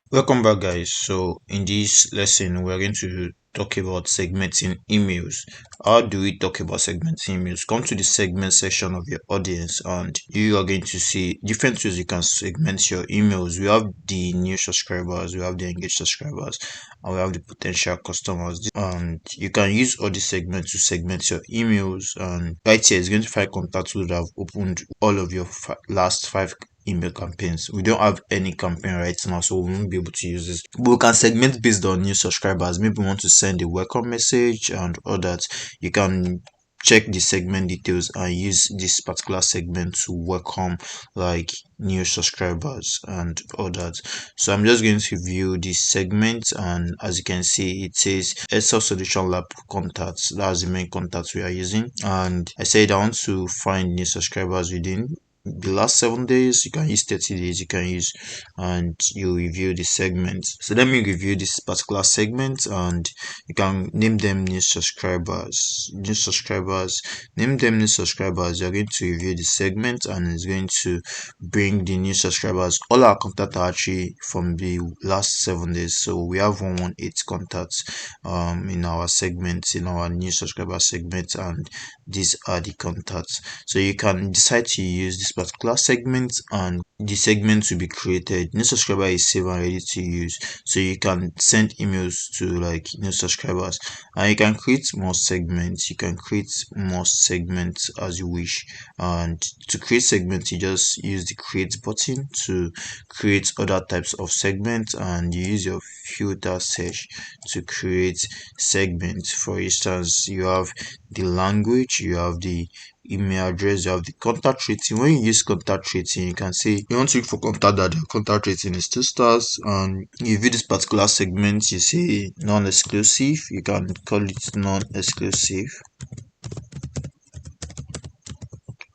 Welcome back, guys. So, in this lesson, we're going to talk about segmenting emails. How do we talk about segmenting emails? Come to the segment section of your audience, and you are going to see different ways you can segment your emails. We have the new subscribers, we have the engaged subscribers, and we have the potential customers. And you can use all these segments to segment your emails. And right here is going to find contacts who have opened all of your last five email campaigns. We don't have any campaign right now, so we won't be able to use this. But we can segment based on new subscribers. Maybe we want to send a welcome message and all that. You can check the segment details and use this particular segment to welcome like new subscribers and all that. So I'm just going to view this segment, and as you can see, it says Excel Solution Lab contacts. That's the main contacts we are using. And I said I want to find new subscribers within the last 7 days. You can use 30 days, you can use, and you review the segments. So let me review this particular segment, and you can name them new subscribers. Name them new subscribers. You're going to review the segment, and it's going to bring the new subscribers. All our contacts are actually from the last 7 days, so we have 118 contacts in our segments, in our new subscriber segment, and these are the contacts. So you can decide to use this particular segment, and the segment will be created. New subscriber is saved and ready to use, so you can send emails to like new subscribers, and you can create more segments. You can create more segments as you wish. And to create segments, you just use the create button to create other types of segments, and you use your filter search to create segments. For instance, you have the language, you have the email address, you have the contact rating. When you use contact rating, you can say you want to look for contact that the contact rating is 2 stars, and you view this particular segment, you say non-exclusive. You can call it non-exclusive,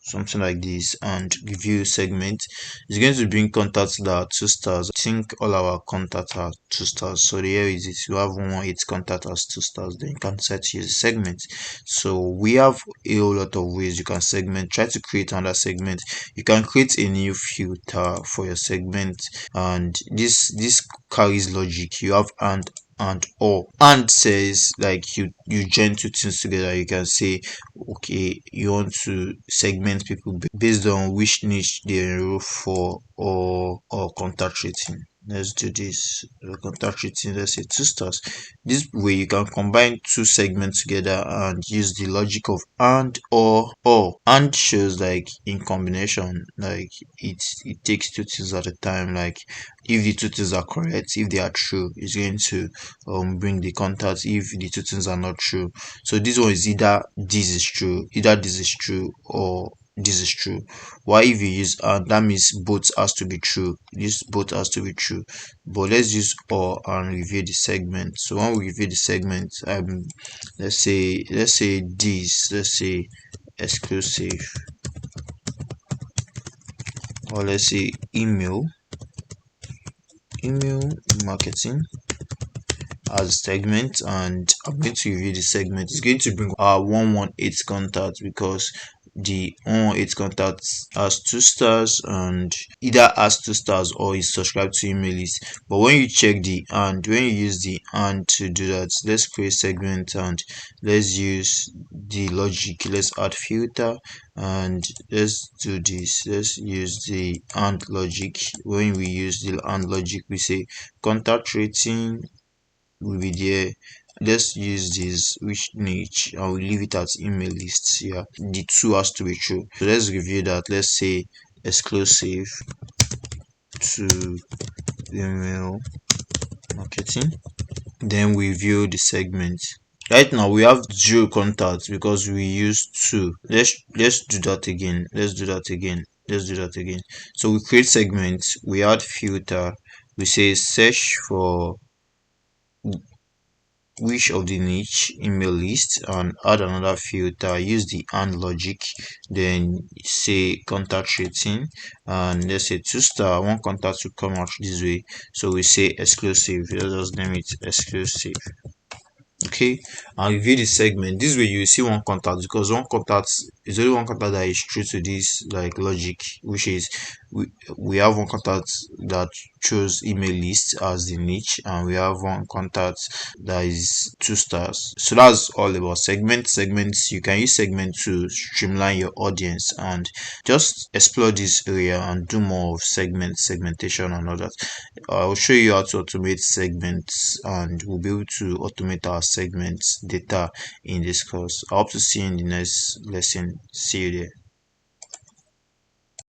something like this, and review segment. It's going to bring contacts that are 2 stars. I think all our contacts are 2 stars, so here is it. You have 118 contact as 2 stars, then you can set to use segment. So we have a whole lot of ways you can segment. Try to create another segment. You can create a new filter for your segment, and this carries logic. You have and or, and says like you join two things together. You can say, okay, you want to segment people based on which niche they enroll for, or contact rating. Let's do this. Contact rating, let's say 2 stars. This way you can combine two segments together and use the logic of and or. And shows like in combination, like it takes two things at a time. Like if the two things are correct, if they are true, it's going to bring the contact. If the two things are not true, so this one is either this is true, either this is true, or this is true. Why if you use that means both has to be true. This both has to be true. But let's use or and review the segment. So when we review the segment, let's say exclusive, or let's say email marketing as segment, and I'm going to review the segment. It's going to bring our 118 contacts, because the 118 contacts has 2 stars, and either has 2 stars or is subscribed to email list. But when you check the and, when you use the and to do that, let's create segment, and let's use the logic. Let's add filter, and let's do this. Let's use the and logic. When we use the and logic, we say contact rating will be there. Let's use this which niche, and we leave it at email lists. Yeah, the two has to be true. So let's review that. Let's say exclusive to email marketing, then we view the segment. Right now we have 0 contacts because we used 2. Let's do that again. So we create segments, we add filter, we say search for which of the niche email list, and add another filter. Use the and logic, then say contact rating, and let's say 2 star. One contact will come out this way, so we say exclusive. Let us name it exclusive. Okay, and review the segment. This way you will see one contact, because one contact is only one contact that is true to this like logic, which is we we have one contact that chose email list as the niche, and we have one contact that is 2 stars. So that's all about segments. You can use segment to streamline your audience and just explore this area and do more of segmentation and all that. I'll show you how to automate segments, and we'll be able to automate our segments data in this course. I hope to see you in the next lesson. See you there.